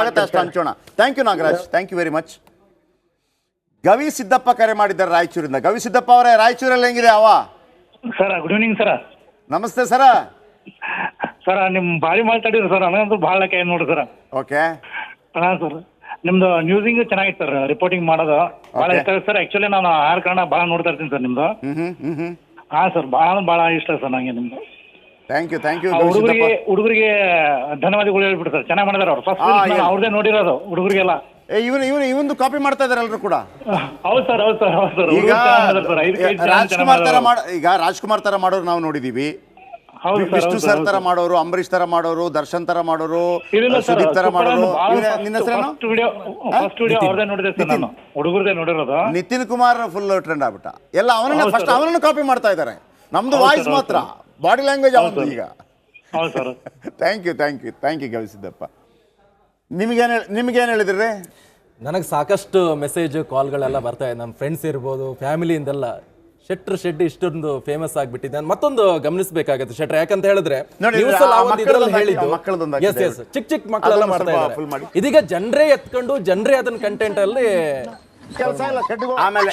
ಆಗುತ್ತೆ ಅಷ್ಟು ಹಂಚೋಣ. Thank you Nagaraj, thank you very much. Gavi Siddappa ಕರೆ ಮಾಡಿದ್ದಾರೆ ರಾಯಚೂರಿಂದ. ಗವಿ ಸಿದ್ದಪ್ಪ ಅವರೇ, ರಾಯಚೂರಲ್ಲಿ ಹೆಂಗಿದೆ ಅವ? Sir good evening sir. ನಮಸ್ತೆ ಸರ. ಸರ್ ನಿಮ್ ಭಾರಿ ಮಾತಾಡಿದ್ರು ಸರ್, ನನಗಂತೂ ಭಾಳ ಕೈ ನೋಡ್ರಿ ಸರ್. ಓಕೆ. ಹಾಂ ಸರ್, ನಿಮ್ದು ನ್ಯೂಸಿಂಗ್ ಚೆನ್ನಾಗಿತ್ತು ಸರ್, ರಿಪೋರ್ಟಿಂಗ್ ಮಾಡೋದು ಭಾಳ ಇಷ್ಟ ಆಗುತ್ತೆ ಸರ್. ಆಕ್ಚುಲಿ ನಾನು ಆರ್ ಕನ್ನಡ ಭಾಳ ನೋಡ್ತಾ ಇರ್ತೀನಿ ಸರ್ ನಿಮ್ದು. ಹಾಂ ಸರ್, ಭಾಳ ಇಷ್ಟ ಸರ್ ನನಗೆ ನಿಮ್ದು. Thank you thank you. ಹುಡುಗರಿಗೆ ಧನ್ಯವಾದಗಳು ಹೇಳ್ಬಿಟ್ಟು ಸರ್, ಚೆನ್ನಾಗಿ ಮಾಡಿದಾರೆ ಅವ್ರು. ಫಸ್ಟ್ ಅವ್ರದೇ ನೋಡಿರೋದು ಹುಡುಗರಿಗೆಲ್ಲ. ಇವನು ಕಾಪಿ ಮಾಡ್ತಾ ಇದಾರೆ ಎಲ್ಲರೂ ಕೂಡ. ಹೌದು ಸರ್. ಈಗ ರಾಜ್ಕುಮಾರ್ ತರ ಮಾಡೋರು ನಾವು ನೋಡಿದೀವಿ, ವಿಷ್ಣು ಸರ್ ತರ ಮಾಡೋರು, ಅಂಬರೀಶ್ ತರ ಮಾಡೋರು, ದರ್ಶನ್ ತರ ಮಾಡೋರು, ಸುದೀಪ್ ತರ ಮಾಡೋರು. ನಿನ್ನ ಹೆಸರೇನು? ನಿತಿನ್ ಕುಮಾರ್ ಫುಲ್ ಟ್ರೆಂಡ್ ಆಗ್ಬಿಟ್ಟ. ಎಲ್ಲ ಅವನನ್ನ ಕಾಪಿ ಮಾಡ್ತಾ ಇದ್ದಾರೆ. ನಮ್ದು ವಾಯ್ಸ್ ಮಾತ್ರ, ಬಾಡಿ ಲ್ಯಾಂಗ್ವೇಜ್ ಅವನು ಈಗ. ಥ್ಯಾಂಕ್ ಯು ಗವಿ ಸಿದ್ದಪ್ಪ. ನಿಮ್ಗೇನು ಹೇಳಿದ್ರಿ? ನನಗೆ ಸಾಕಷ್ಟು ಮೆಸೇಜ್ ಕಾಲ್ಗಳೆಲ್ಲ ಬರ್ತಾ ಇದೆ, ನಮ್ಮ ಫ್ರೆಂಡ್ಸ್ ಇರ್ಬೋದು, ಫ್ಯಾಮಿಲಿಯಿಂದೆಲ್ಲ. ಶೆಡ್ ಇಷ್ಟೊಂದು ಫೇಮಸ್ ಆಗ್ಬಿಟ್ಟಿದೆ. ಮತ್ತೊಂದು ಗಮನಿಸಬೇಕಾಗತ್ತೆ ಶೆಟ್ರ್, ಯಾಕಂತ ಹೇಳಿದ್ರೆ ಚಿಕ್ಕ ಮಕ್ಕಳೆಲ್ಲ ಮಾಡ್ತಾ ಇದ್ದಾರೆ. ಇದೀಗ ಜನರೇ ಎತ್ಕೊಂಡು ಜನರೇ ಅದನ್ನ ಕಂಟೆಂಟ್ ಅಲ್ಲಿ ಕೆಲಸ ಇಲ್ಲ.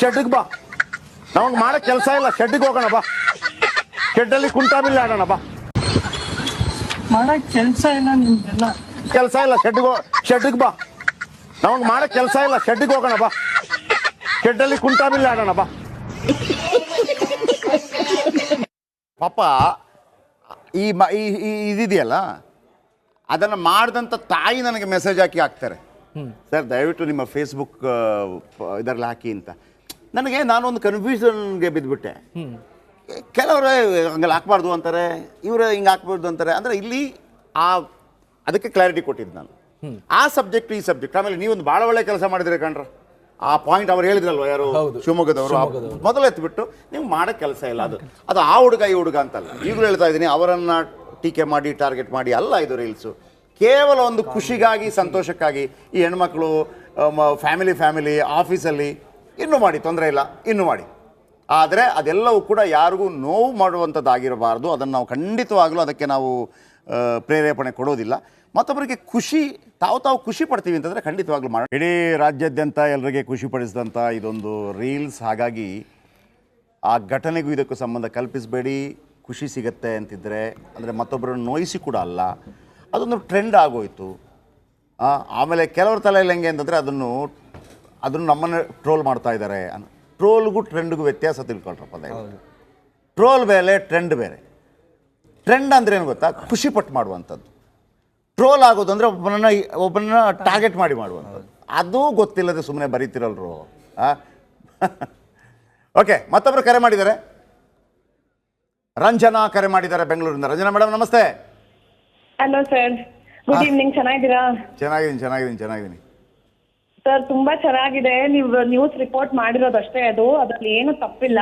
ಶೆಡ್ಗೆ ಬಾ, ನಮಗೆ ಮಾಡಕ್ ಕೆಲಸ ಇಲ್ಲ, ಶೆಡ್ಗೆ ಹೋಗೋಣ ಬಾ, ಶೆಡ್ಡಲ್ಲಿ ಕುಂಟಾಬಿಲ್ಲ ಆಡೋಣ ಬಾ. ಮಾಡಕ್ ಕೆಲಸ ಇಲ್ಲ, ನಿಮ್ಗೆಲ್ಲ ಕೆಲಸ ಇಲ್ಲ, ಶೆಡ್ಗೆ ಬಾ, ನಮಗೆ ಮಾಡಕ್ ಕೆಲಸ ಇಲ್ಲ, ಶೆಡ್ಗೆ ಹೋಗೋಣ ಬಾ, ಶೆಡ್ಡಲ್ಲಿ ಕುಂಟಾಬಿಲ್ಲ ಆಡೋಣ ಬಾ. ಪಾಪ ಇದಿದೆಯಲ್ಲ, ಅದನ್ನು ಮಾಡಿದಂಥ ತಾಯಿ ನನಗೆ ಮೆಸೇಜ್ ಹಾಕ್ತಾರೆ, ಸರ್ ದಯವಿಟ್ಟು ನಿಮ್ಮ ಫೇಸ್ಬುಕ್ ಇದರಲ್ಲಿ ಹಾಕಿ ಅಂತ. ನಾನು ಒಂದು ಕನ್ಫ್ಯೂಷನ್ಗೆ ಬಿದ್ದುಬಿಟ್ಟೆ. ಕೆಲವರು ಹಂಗೆಲ್ಲ ಹಾಕ್ಬಾರ್ದು ಅಂತಾರೆ, ಇವರು ಹಿಂಗೆ ಹಾಕ್ಬಾರ್ದು ಅಂತಾರೆ. ಅಂದರೆ ಇಲ್ಲಿ ಅದಕ್ಕೆ ಕ್ಲಾರಿಟಿ ಕೊಟ್ಟಿದ್ದು ನಾನು. ಆ ಸಬ್ಜೆಕ್ಟ್ ಈ ಸಬ್ಜೆಕ್ಟ್. ಆಮೇಲೆ ನೀವೊಂದು ಭಾಳ ಒಳ್ಳೆ ಕೆಲಸ ಮಾಡಿದ್ರೆ ಕಣ್ರ. ಆ ಪಾಯಿಂಟ್ ಅವ್ರು ಹೇಳಿದ್ರಲ್ವ, ಯಾರು ಶಿವಮೊಗ್ಗದವರು, ಮೊದಲು ಎತ್ಬಿಟ್ಟು ನೀವು ಮಾಡೋ ಕೆಲಸ ಇಲ್ಲ. ಅದು ಆ ಹುಡುಗ ಈ ಹುಡುಗ ಅಂತಲ್ಲ. ಈಗಲೂ ಹೇಳ್ತಾ ಇದ್ದೀನಿ, ಅವರನ್ನು ಟೀಕೆ ಮಾಡಿ ಟಾರ್ಗೆಟ್ ಮಾಡಿ ಅಲ್ಲ ಇದು ರೀಲ್ಸು. ಕೇವಲ ಒಂದು ಖುಷಿಗಾಗಿ, ಸಂತೋಷಕ್ಕಾಗಿ ಈ ಹೆಣ್ಮಕ್ಳು ಫ್ಯಾಮಿಲಿ ಆಫೀಸಲ್ಲಿ ಇನ್ನೂ ಮಾಡಿ, ತೊಂದರೆ ಇಲ್ಲ, ಇನ್ನೂ ಮಾಡಿ. ಆದರೆ ಅದೆಲ್ಲವೂ ಕೂಡ ಯಾರಿಗೂ ನೋವು ಮಾಡುವಂಥದ್ದಾಗಿರಬಾರ್ದು. ಅದನ್ನು ನಾವು ಖಂಡಿತವಾಗಲೂ ಅದಕ್ಕೆ ನಾವು ಪ್ರೇರೇಪಣೆ ಕೊಡೋದಿಲ್ಲ. ಮತ್ತೊಬ್ಬರಿಗೆ ತಾವು ಖುಷಿ ಪಡ್ತೀವಿ ಅಂತಂದರೆ ಖಂಡಿತವಾಗ್ಲೂ ಮಾಡೋಣ. ಇಡೀ ರಾಜ್ಯಾದ್ಯಂತ ಎಲ್ಲರಿಗೆ ಖುಷಿ ಪಡಿಸಿದಂಥ ಇದೊಂದು ರೀಲ್ಸ್. ಹಾಗಾಗಿ ಆ ಘಟನೆಗೂ ಇದಕ್ಕೂ ಸಂಬಂಧ ಕಲ್ಪಿಸಬೇಡಿ. ಖುಷಿ ಸಿಗತ್ತೆ ಅಂತಿದ್ದರೆ, ಅಂದರೆ ಮತ್ತೊಬ್ಬರನ್ನು ನೋಯಿಸಿ ಕೂಡ ಅಲ್ಲ, ಅದೊಂದು ಟ್ರೆಂಡ್ ಆಗೋಯ್ತು. ಆಮೇಲೆ ಕೆಲವ್ರ ತಲೆಯಲ್ಲಿ ಹೆಂಗೆ ಅಂತಂದರೆ ಅದನ್ನು ನಮ್ಮನ್ನು ಟ್ರೋಲ್ ಮಾಡ್ತಾ ಇದ್ದಾರೆ. ಟ್ರೋಲ್ಗೂ ಟ್ರೆಂಡ್ಗೂ ವ್ಯತ್ಯಾಸ ತಿಳ್ಕೊಳ್ರಪ್ಪ. ಟ್ರೋಲ್ ಬೇರೆ, ಟ್ರೆಂಡ್ ಬೇರೆ. ಟ್ರೆಂಡ್ ಅಂದರೆ ಏನು ಗೊತ್ತಾ? ಖುಷಿ ಪಟ್ಟು ಮಾಡುವಂಥದ್ದು. ಟ್ರೋಲ್ ಆಗೋದು ಅಂದರೆ ಒಬ್ಬನನ್ನ ಟಾರ್ಗೆಟ್ ಮಾಡಿ ಮಾಡುವಂಥದ್ದು. ಅದು ಗೊತ್ತಿಲ್ಲದೆ ಸುಮ್ಮನೆ ಬರೀತಿರಲ್ರು. ಓಕೆ, ಮತ್ತೊಬ್ಬರು ಕರೆ ಮಾಡಿದ್ದಾರೆ. ರಂಜನಾ ಕರೆ ಮಾಡಿದ್ದಾರೆ ಬೆಂಗಳೂರಿಂದ. ರಂಜನಾ ಮೇಡಮ್ ನಮಸ್ತೆ. Hello sir, good evening. ಚೆನ್ನಾಗಿದ್ದೀರಾ? ಚೆನ್ನಾಗಿದ್ದೀನಿ ಸರ್. ತುಂಬಾ ಚೆನ್ನಾಗಿದೆ. ನೀವು ನ್ಯೂಸ್ ರಿಪೋರ್ಟ್ ಮಾಡಿರೋದಷ್ಟೇ, ಅದ್ರಲ್ಲಿ ಏನು ತಪ್ಪಿಲ್ಲ.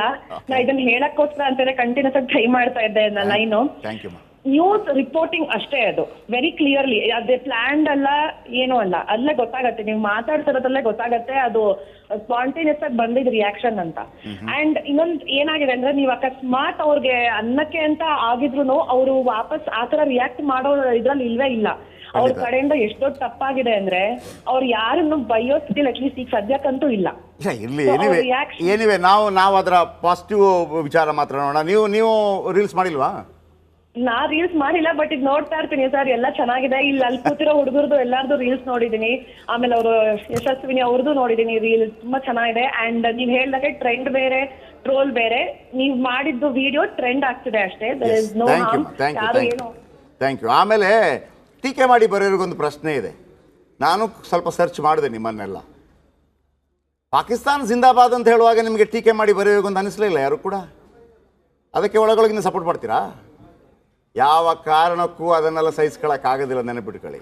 ನಾ ಇದನ್ನ ಹೇಳಕ್ಕೋಸ್ಕರ ಅಂತಾನೆ ಕಂಟಿನ್ಯೂಸ್ ಆಗಿ ಟ್ರೈ ಮಾಡ್ತಾ ಇದ್ದೆ line. Thank you. News reporting ಅಷ್ಟೇ, ಅದು ಕ್ಲಿಯರ್ಲಿ ಅದೇ ಪ್ಲಾನ್ಡ್ ಅಲ್ಲ, ಏನೂ ಅಲ್ಲ. ಅಲ್ಲೇ ಗೊತ್ತಾಗತ್ತೆ, ನೀವು ಮಾತಾಡ್ತಿರೋದ್ರಲ್ಲೇ ಗೊತ್ತಾಗತ್ತೆ ಅದು ಸ್ಪಾಂಟೇನಿಯಸ್ ಆಗಿ ಬಂದಿದ್ ರಿಯಾಕ್ಷನ್ ಅಂತ. ಅಂಡ್ ಇನ್ನೊಂದು ಏನಾಗಿದೆ ಅಂದ್ರೆ, ನೀವು ಅಕಸ್ಮಾತ್ ಅವ್ರಿಗೆ ಅನ್ನಕ್ಕೆ ಅಂತ ಆಗಿದ್ರು ಅವರು ವಾಪಸ್ ಆತರ ರಿಯಾಕ್ಟ್ ಮಾಡೋ ಇದ್ರಲ್ಲಿ ಇಲ್ವೇ ಇಲ್ಲ. ಅವ್ರ ಕಡೆಯಿಂದ ಎಷ್ಟೋ ತಪ್ಪಾಗಿದೆ ಅಂದ್ರೆ ಅವ್ರು ಯಾರನ್ನು ಬೈಯೋ ಸ್ಥಿತಿಲಿ ಅಟ್ಲೀಸ್ಟ್ ಈಗ ಸದ್ಯಕ್ಕಂತೂ ಇಲ್ಲ. ಏನಿವೆ ನಾವು ಅದರ ಪಾಸಿಟಿವ್ ವಿಚಾರ ಮಾತ್ರ ನೋಡೋಣ. ನೀವು ರೀಲ್ಸ್ ಮಾಡಿಲ್ವಾ? ನಾ ರೀಲ್ಸ್ ಮಾಡಿಲ್ಲ, ಬಟ್ ಇದು ನೋಡ್ತಾ ಇರ್ತೀನಿ ಸರ್. ಎಲ್ಲ ಚೆನ್ನಾಗಿದೆ. ಅಲ್ಲಿ ಕೂತಿರೋ ಹುಡುಗರದು ಎಲ್ಲಾರ್ದು ರೀಲ್ಸ್ ನೋಡಿದೀನಿ. ಆಮೇಲೆ ಅವರು ಯಶಸ್ವಿನಿ ಅವ್ರದ್ದು ನೋಡಿದೀನಿ ರೀಲ್ಸ್, ತುಂಬಾ ಚೆನ್ನಾಗಿದೆ. ಅಂಡ್ ನೀವ್ ಹೇಳ್ದಾಗೆ ಟ್ರೆಂಡ್ ಬೇರೆ, ಟ್ರೋಲ್ ಬೇರೆ. ನೀವ್ ಮಾಡಿದ್ದು ವಿಡಿಯೋ ಟ್ರೆಂಡ್ ಆಗ್ತಿದೆ ಅಷ್ಟೇ. Thank you. ಆಮೇಲೆ ಟೀಕೆ ಮಾಡಿ ಬರೋರಿಗೊಂದು ಪ್ರಶ್ನೆ ಇದೆ. ನಾನು ಸ್ವಲ್ಪ ಸರ್ಚ್ ಮಾಡಿದೆ ನಿಮ್ಮನ್ನೆಲ್ಲ. ಪಾಕಿಸ್ತಾನ ಜಿಂದಾಬಾದ್ ಅಂತ ಹೇಳುವಾಗ ನಿಮಗೆ ಟೀಕೆ ಮಾಡಿ ಬರೆಯೋಗೊಂದು ಅನಿಸ್ಲಿಲ್ಲ ಯಾರು ಕೂಡ? ಅದಕ್ಕೆ ಒಳಗೊಳಗಿನ ಸಪೋರ್ಟ್ ಮಾಡ್ತೀರಾ? ಯಾವ ಕಾರಣಕ್ಕೂ ಅದನ್ನೆಲ್ಲ ಸಹಿಸ್ಕೊಳ್ಳೋಕ್ಕಾಗೋದಿಲ್ಲ, ನೆನಪಿಟ್ಕೊಳ್ಳಿ.